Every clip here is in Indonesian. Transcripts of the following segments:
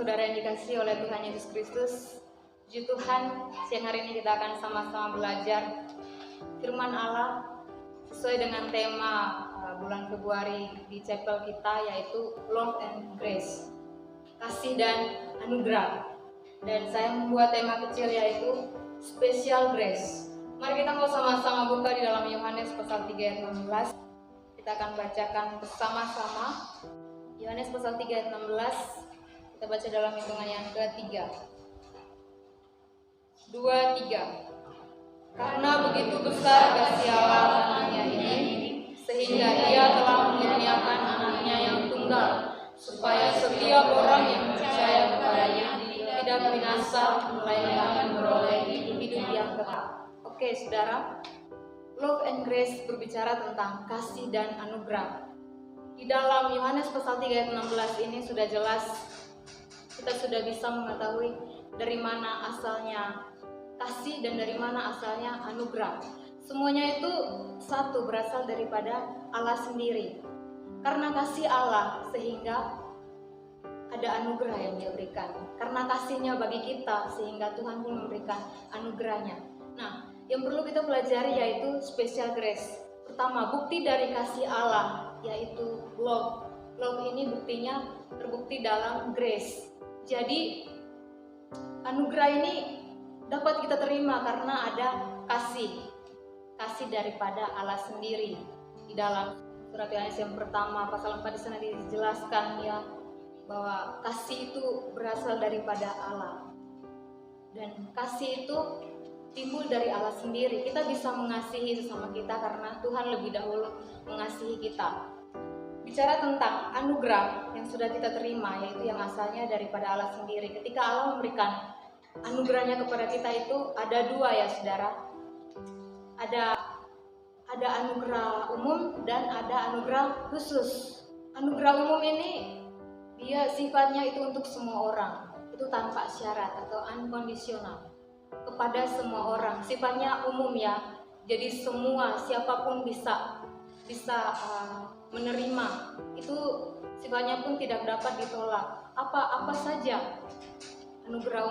saudara yang dikasihi oleh Tuhan Yesus Kristus. Puji Tuhan, siang hari ini kita akan sama-sama belajar firman Allah sesuai dengan tema bulan Februari di chapel kita, yaitu Love and Grace, kasih dan anugerah. Dan saya membuat tema kecil yaitu Special Grace. Mari kita mau sama-sama buka di dalam Yohanes pasal 3 ayat 16. Kita akan bacakan bersama-sama Yohanes pasal 3 ayat 16. Kita baca dalam hitungan yang ketiga. 2, 3. Karena begitu besar kasih Allah anaknya ini, sehingga Ia telah mengaruniakan anaknya yang tunggal, supaya setiap orang yang percaya kepadanya tidak binasa, melainkan beroleh hidup yang kekal. Oke, saudara, Love and Grace berbicara tentang kasih dan anugerah. Di dalam Yohanes pasal 3 ayat 16 ini sudah jelas, kita sudah bisa mengetahui dari mana asalnya kasih dan dari mana asalnya anugerah. Semuanya itu satu, berasal daripada Allah sendiri. Karena kasih Allah sehingga ada anugerah yang Dia berikan. Karena kasihnya bagi kita sehingga Tuhan pun memberikan anugerahnya. Nah, yang perlu kita pelajari yaitu special grace. Pertama, bukti dari kasih Allah yaitu love. Love ini buktinya terbukti dalam grace. Jadi anugerah ini dapat kita terima karena ada kasih daripada Allah sendiri. Di dalam surat Yohanes yang pertama pasal 4 di sana dijelaskan ya bahwa kasih itu berasal daripada Allah. Dan kasih itu timbul dari Allah sendiri. Kita bisa mengasihi sesama kita karena Tuhan lebih dahulu mengasihi kita. Bicara tentang anugerah yang sudah kita terima, yaitu yang asalnya daripada Allah sendiri. Ketika Allah memberikan anugerahnya kepada kita itu ada dua ya saudara. Ada anugerah umum dan ada anugerah khusus. Anugerah umum ini dia sifatnya itu untuk semua orang. Itu tanpa syarat atau unconditional. Kepada semua orang. Sifatnya umum ya. Jadi semua siapapun bisa menerima. Itu sifatnya pun tidak dapat ditolak. Apa saja anugerah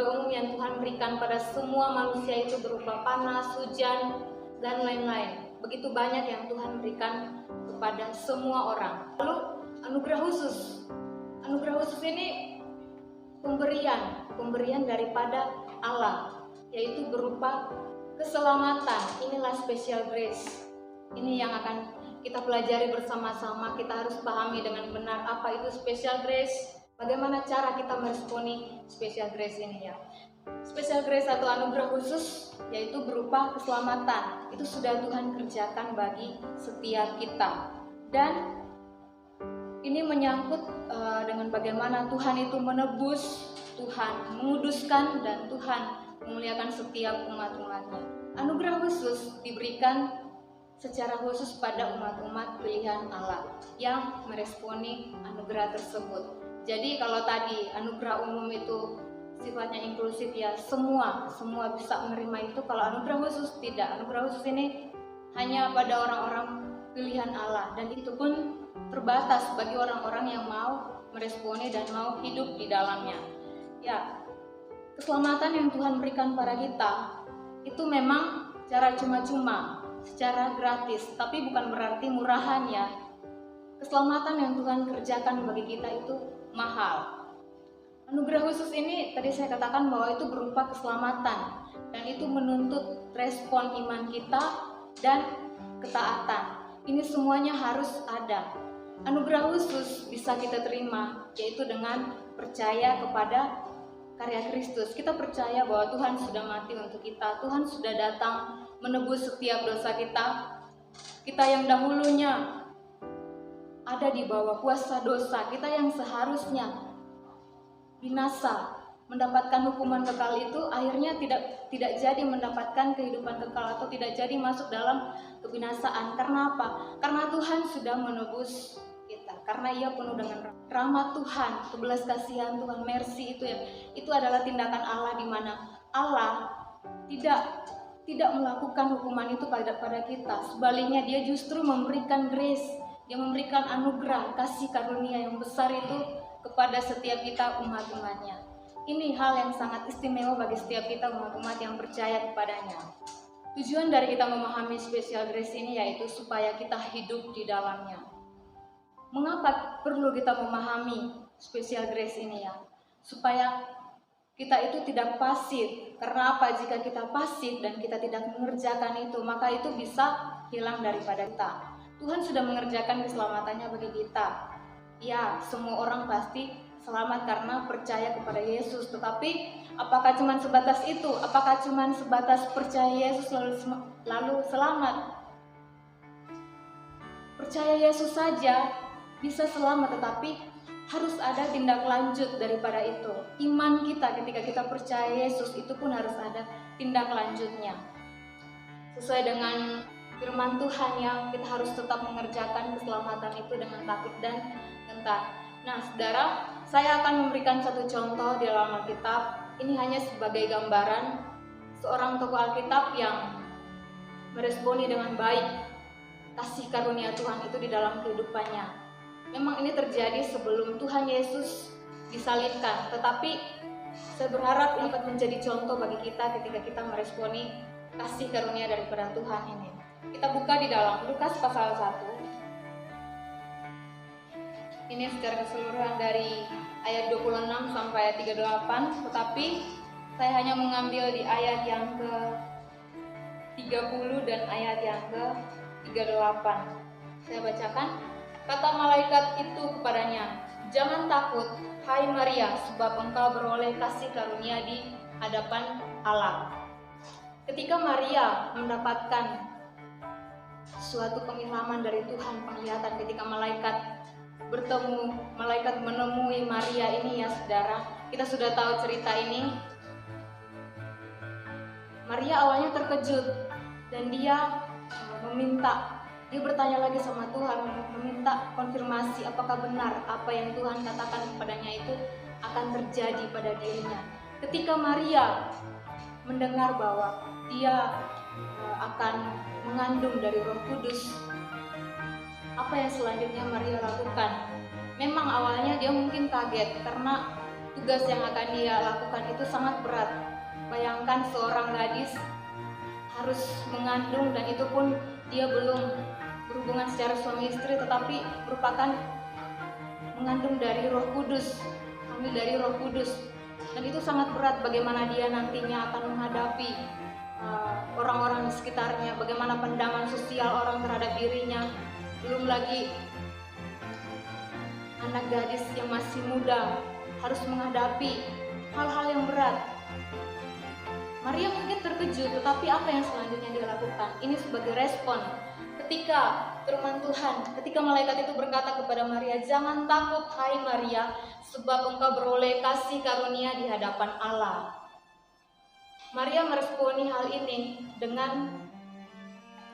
umum yang Tuhan berikan pada semua manusia itu berupa panas, hujan, dan lain-lain. Begitu banyak yang Tuhan berikan kepada semua orang. Lalu anugerah khusus ini pemberian daripada Allah, yaitu berupa keselamatan. Inilah special grace. Ini yang akan kita pelajari bersama-sama. Kita harus pahami dengan benar apa itu special grace. Bagaimana cara kita meresponi special grace ini ya. Special grace atau anugerah khusus yaitu berupa keselamatan. Itu sudah Tuhan kerjakan bagi setiap kita. Dan ini menyangkut dengan bagaimana Tuhan itu menebus, Tuhan menguduskan, dan Tuhan memuliakan setiap umat-umatnya. Anugerah khusus diberikan secara khusus pada umat-umat pilihan Allah yang meresponi anugerah tersebut. Jadi kalau tadi anugerah umum itu sifatnya inklusif ya, semua bisa menerima itu. Kalau anugerah khusus tidak. Anugerah khusus ini hanya pada orang-orang pilihan Allah, dan itu pun terbatas bagi orang-orang yang mau meresponi dan mau hidup di dalamnya. Ya, keselamatan yang Tuhan berikan pada kita itu memang secara cuma-cuma, secara gratis, tapi bukan berarti murahan ya. Keselamatan yang Tuhan kerjakan bagi kita itu mahal. Anugerah khusus ini tadi saya katakan bahwa itu berupa keselamatan, dan itu menuntut respon iman kita dan ketaatan. Ini semuanya harus ada. Anugerah khusus bisa kita terima yaitu dengan percaya kepada karya Kristus. Kita percaya bahwa Tuhan sudah mati untuk kita. Tuhan sudah datang menebus setiap dosa kita. Kita yang dahulunya ada di bawah kuasa dosa, kita yang seharusnya binasa, mendapatkan hukuman kekal itu akhirnya tidak jadi mendapatkan kehidupan kekal atau tidak jadi masuk dalam kebinasaan. Karena apa? Karena Tuhan sudah menebus kita. Karena Ia penuh dengan rahmat Tuhan, kebelas kasihan Tuhan, mercy itu adalah tindakan Allah, di mana Allah tidak melakukan hukuman itu pada kita. Sebaliknya Dia justru memberikan grace, Dia memberikan anugerah, kasih karunia yang besar itu kepada setiap kita umat-umatnya. Ini hal yang sangat istimewa bagi setiap kita umat-umat yang percaya kepadanya. Tujuan dari kita memahami special grace ini yaitu supaya kita hidup di dalamnya. Mengapa perlu kita memahami special grace ini ya? Supaya kita itu tidak pasif. Karena apa? Jika kita pasif dan kita tidak mengerjakan itu, maka itu bisa hilang daripada kita. Tuhan sudah mengerjakan keselamatannya bagi kita. Ya, semua orang pasti selamat karena percaya kepada Yesus. Tetapi apakah cuma sebatas itu? Apakah cuma sebatas percaya Yesus lalu selamat? Percaya Yesus saja bisa selamat, tetapi harus ada tindak lanjut daripada itu. Iman kita ketika kita percaya Yesus itu pun harus ada tindak lanjutnya. Sesuai dengan firman Tuhan yang kita harus tetap mengerjakan keselamatan itu dengan takut dan gentar. Nah, saudara, saya akan memberikan satu contoh di dalam Alkitab. Ini hanya sebagai gambaran seorang tokoh Alkitab yang meresponi dengan baik kasih karunia Tuhan itu di dalam kehidupannya. Memang ini terjadi sebelum Tuhan Yesus disalibkan, tetapi saya berharap ini dapat menjadi contoh bagi kita ketika kita meresponi kasih karunia daripada Tuhan ini. Kita buka di dalam Lukas pasal 1. Ini secara keseluruhan dari ayat 26 sampai 38, tetapi saya hanya mengambil di ayat yang ke-30 dan ayat yang ke-38. Saya bacakan. Kata malaikat itu kepadanya, "Jangan takut, hai Maria, sebab engkau beroleh kasih karunia di hadapan Allah." Ketika Maria mendapatkan suatu pengilhaman dari Tuhan, penglihatan ketika malaikat menemui Maria ini ya saudara, kita sudah tahu cerita ini. Maria awalnya terkejut dan dia bertanya lagi sama Tuhan, meminta konfirmasi apakah benar apa yang Tuhan katakan kepadanya itu akan terjadi pada dirinya. Ketika Maria mendengar bahwa dia akan mengandung dari Roh Kudus, apa yang selanjutnya Maria lakukan? Memang awalnya dia mungkin kaget karena tugas yang akan dia lakukan itu sangat berat. Bayangkan seorang gadis harus mengandung, dan itu pun dia belum berhubungan secara suami istri, tetapi merupakan mengandung dari Roh Kudus, hamil dari Roh Kudus, dan itu sangat berat. Bagaimana dia nantinya akan menghadapi orang-orang di sekitarnya, bagaimana pandangan sosial orang terhadap dirinya, belum lagi anak gadis yang masih muda harus menghadapi hal-hal yang berat. Maria mungkin terkejut, tetapi apa yang selanjutnya dia lakukan? Ini sebagai respon ketika firman Tuhan, ketika malaikat itu berkata kepada Maria, "Jangan takut hai Maria, sebab engkau beroleh kasih karunia di hadapan Allah." Maria meresponi hal ini dengan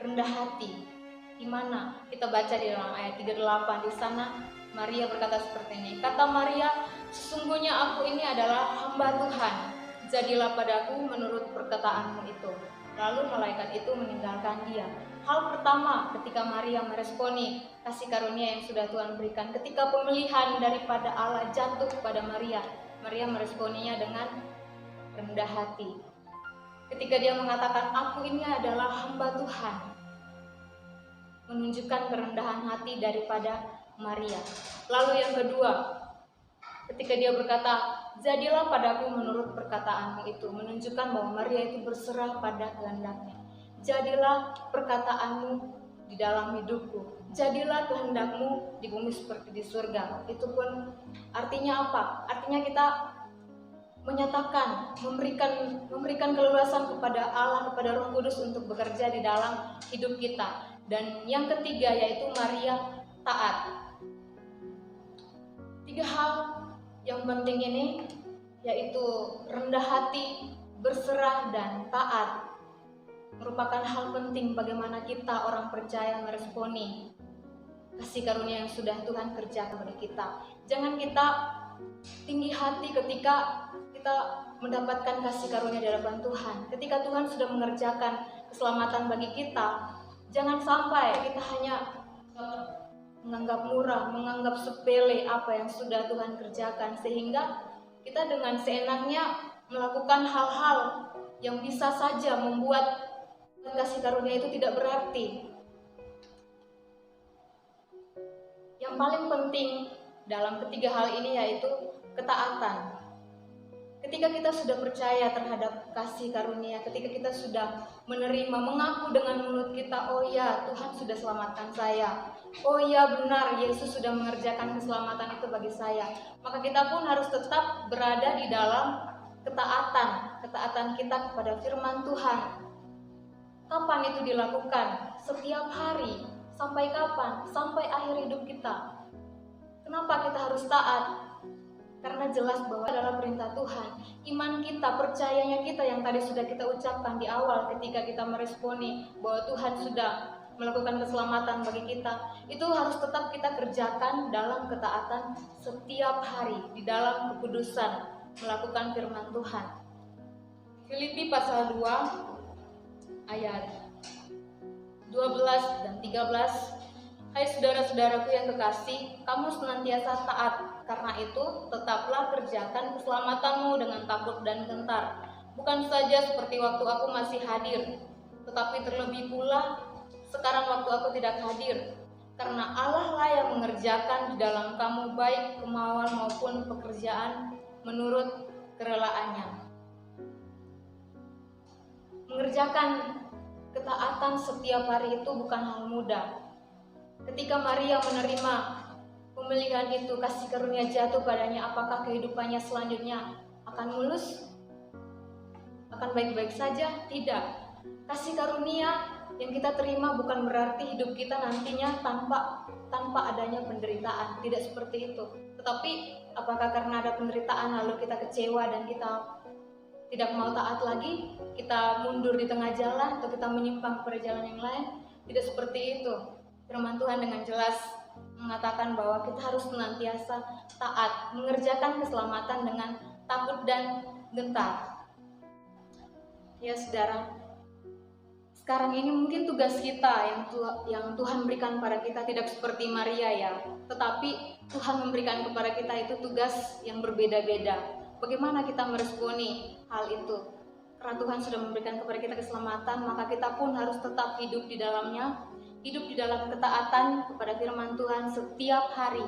rendah hati. Di mana kita baca di dalam ayat 38, di sana Maria berkata seperti ini, "Kata Maria, sesungguhnya aku ini adalah hamba Tuhan, jadilah padaku menurut perkataanmu itu." Lalu malaikat itu meninggalkan dia. Hal pertama ketika Maria meresponi kasih karunia yang sudah Tuhan berikan, ketika pemilihan daripada Allah jatuh kepada Maria, Maria meresponinya dengan rendah hati. Ketika dia mengatakan, "Aku ini adalah hamba Tuhan," menunjukkan kerendahan hati daripada Maria. Lalu yang kedua, ketika dia berkata, "Jadilah padaku menurut perkataanmu itu," menunjukkan bahwa Maria itu berserah pada kehendaknya. Jadilah perkataanmu di dalam hidupku, jadilah kehendakmu di bumi seperti di surga. Itu pun artinya apa? Artinya kita menyatakan, memberikan keleluasan kepada Allah, kepada Roh Kudus untuk bekerja di dalam hidup kita. Dan yang ketiga yaitu Maria taat. 3 hal yang penting ini yaitu rendah hati, berserah, dan taat. Merupakan hal penting bagaimana kita orang percaya meresponi kasih karunia yang sudah Tuhan kerjakan kepada kita. Jangan kita tinggi hati ketika kita mendapatkan kasih karunia di hadapan Tuhan. Ketika Tuhan sudah mengerjakan keselamatan bagi kita, jangan sampai kita hanya menganggap murah, menganggap sepele apa yang sudah Tuhan kerjakan, sehingga kita dengan seenaknya melakukan hal-hal yang bisa saja membuat kasih karunia itu tidak berarti. Yang paling penting dalam ketiga hal ini yaitu ketaatan. Ketika kita sudah percaya terhadap kasih karunia, ketika kita sudah menerima, mengaku dengan mulut kita, oh ya Tuhan sudah selamatkan saya, oh ya benar Yesus sudah mengerjakan keselamatan itu bagi saya, maka kita pun harus tetap berada di dalam ketaatan kita kepada firman Tuhan. Kapan itu dilakukan? Setiap hari. Sampai kapan? Sampai akhir hidup kita. Kenapa kita harus taat? Karena jelas bahwa adalah perintah Tuhan. Iman kita, percayanya kita yang tadi sudah kita ucapkan di awal ketika kita meresponi bahwa Tuhan sudah melakukan keselamatan bagi kita, itu harus tetap kita kerjakan dalam ketaatan setiap hari, di dalam kekudusan, melakukan firman Tuhan. Filipi pasal 2 ayat 12 dan 13. Hai saudara-saudaraku yang kekasih, kamu senantiasa taat, karena itu tetaplah kerjakan keselamatanmu dengan takut dan gentar. Bukan saja seperti waktu aku masih hadir, tetapi terlebih pula sekarang waktu aku tidak hadir. Karena Allah lah yang mengerjakan di dalam kamu baik kemauan maupun pekerjaan menurut kerelaannya. Mengerjakan ketaatan setiap hari itu bukan hal mudah. Ketika Maria menerima pemilihan itu, kasih karunia jatuh padanya, apakah kehidupannya selanjutnya akan mulus? Akan baik-baik saja? Tidak. Kasih karunia yang kita terima bukan berarti hidup kita nantinya tanpa adanya penderitaan. Tidak seperti itu. Tetapi apakah karena ada penderitaan lalu kita kecewa dan kita tidak mau taat lagi, kita mundur di tengah jalan atau kita menyimpang kepada jalan yang lain? Tidak seperti itu. Firman Tuhan dengan jelas mengatakan bahwa kita harus senantiasa taat, mengerjakan keselamatan dengan takut dan gentar. Ya saudara, sekarang ini mungkin tugas kita yang Tuhan berikan pada kita tidak seperti Maria ya, tetapi Tuhan memberikan kepada kita itu tugas yang berbeda-beda. Bagaimana kita meresponi hal itu? Karena Tuhan sudah memberikan kepada kita keselamatan, maka kita pun harus tetap hidup di dalamnya, hidup di dalam ketaatan kepada firman Tuhan setiap hari.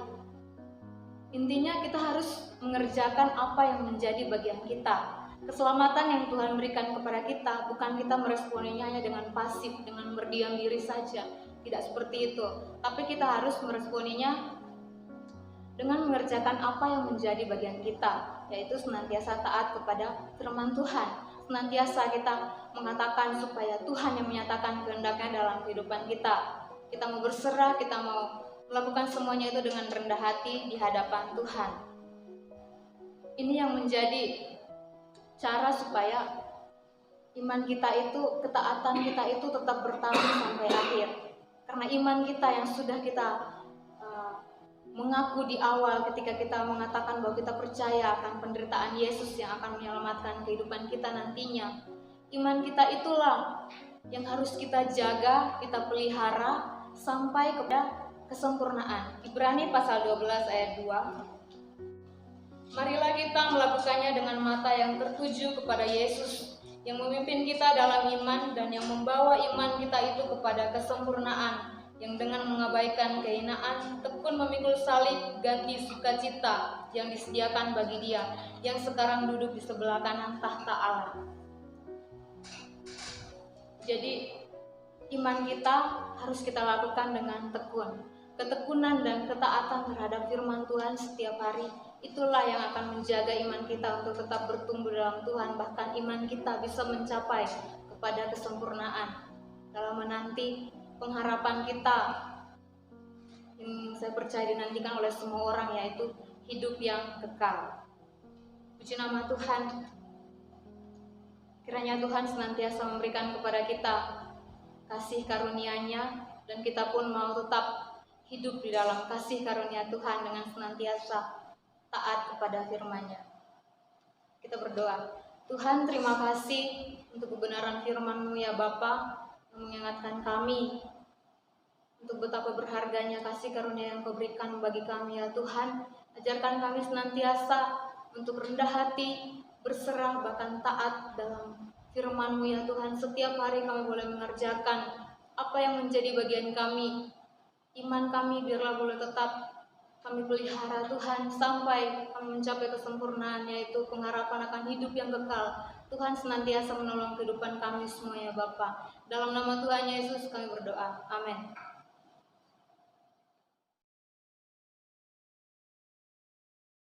Intinya kita harus mengerjakan apa yang menjadi bagian kita. Keselamatan yang Tuhan berikan kepada kita, bukan kita meresponinya hanya dengan pasif, dengan berdiam diri saja. Tidak seperti itu. Tapi kita harus meresponinya dengan mengerjakan apa yang menjadi bagian kita, yaitu senantiasa taat kepada firman Tuhan. Senantiasa kita mengatakan supaya Tuhan yang menyatakan kehendaknya dalam kehidupan kita. Kita mau berserah, kita mau melakukan semuanya itu dengan rendah hati di hadapan Tuhan. Ini yang menjadi cara supaya iman kita itu, ketaatan kita itu tetap bertahan sampai akhir. Karena iman kita yang sudah kita mengaku di awal ketika kita mengatakan bahwa kita percaya akan penderitaan Yesus yang akan menyelamatkan kehidupan kita nantinya. Iman kita itulah yang harus kita jaga, kita pelihara sampai kepada kesempurnaan. Ibrani pasal 12 ayat 2. Marilah kita melakukannya dengan mata yang tertuju kepada Yesus yang memimpin kita dalam iman dan yang membawa iman kita itu kepada kesempurnaan, yang dengan mengabaikan kehinaan tekun memikul salib ganti sukacita yang disediakan bagi Dia yang sekarang duduk di sebelah kanan tahta Allah. Jadi iman kita harus kita lakukan dengan tekun. Ketekunan dan ketaatan terhadap firman Tuhan setiap hari, itulah yang akan menjaga iman kita untuk tetap bertumbuh dalam Tuhan. Bahkan iman kita bisa mencapai kepada kesempurnaan dalam menanti pengharapan kita yang saya percaya dinantikan oleh semua orang, yaitu hidup yang kekal. Puji nama Tuhan. Kiranya Tuhan senantiasa memberikan kepada kita kasih karunia-Nya, dan kita pun mau tetap hidup di dalam kasih karunia Tuhan dengan senantiasa taat kepada firman-Nya. Kita berdoa. Tuhan, terima kasih untuk kebenaran firman-Mu ya Bapa, yang mengingatkan kami untuk betapa berharganya kasih karunia yang Kau berikan bagi kami ya Tuhan. Ajarkan kami senantiasa untuk rendah hati, berserah, bahkan taat dalam firman-Mu ya Tuhan. Setiap hari kami boleh mengerjakan apa yang menjadi bagian kami. Iman kami biarlah boleh tetap kami pelihara Tuhan sampai kami mencapai kesempurnaan, yaitu pengharapan akan hidup yang kekal. Tuhan senantiasa menolong kehidupan kami semua ya Bapa. Dalam nama Tuhan Yesus kami berdoa. Amin.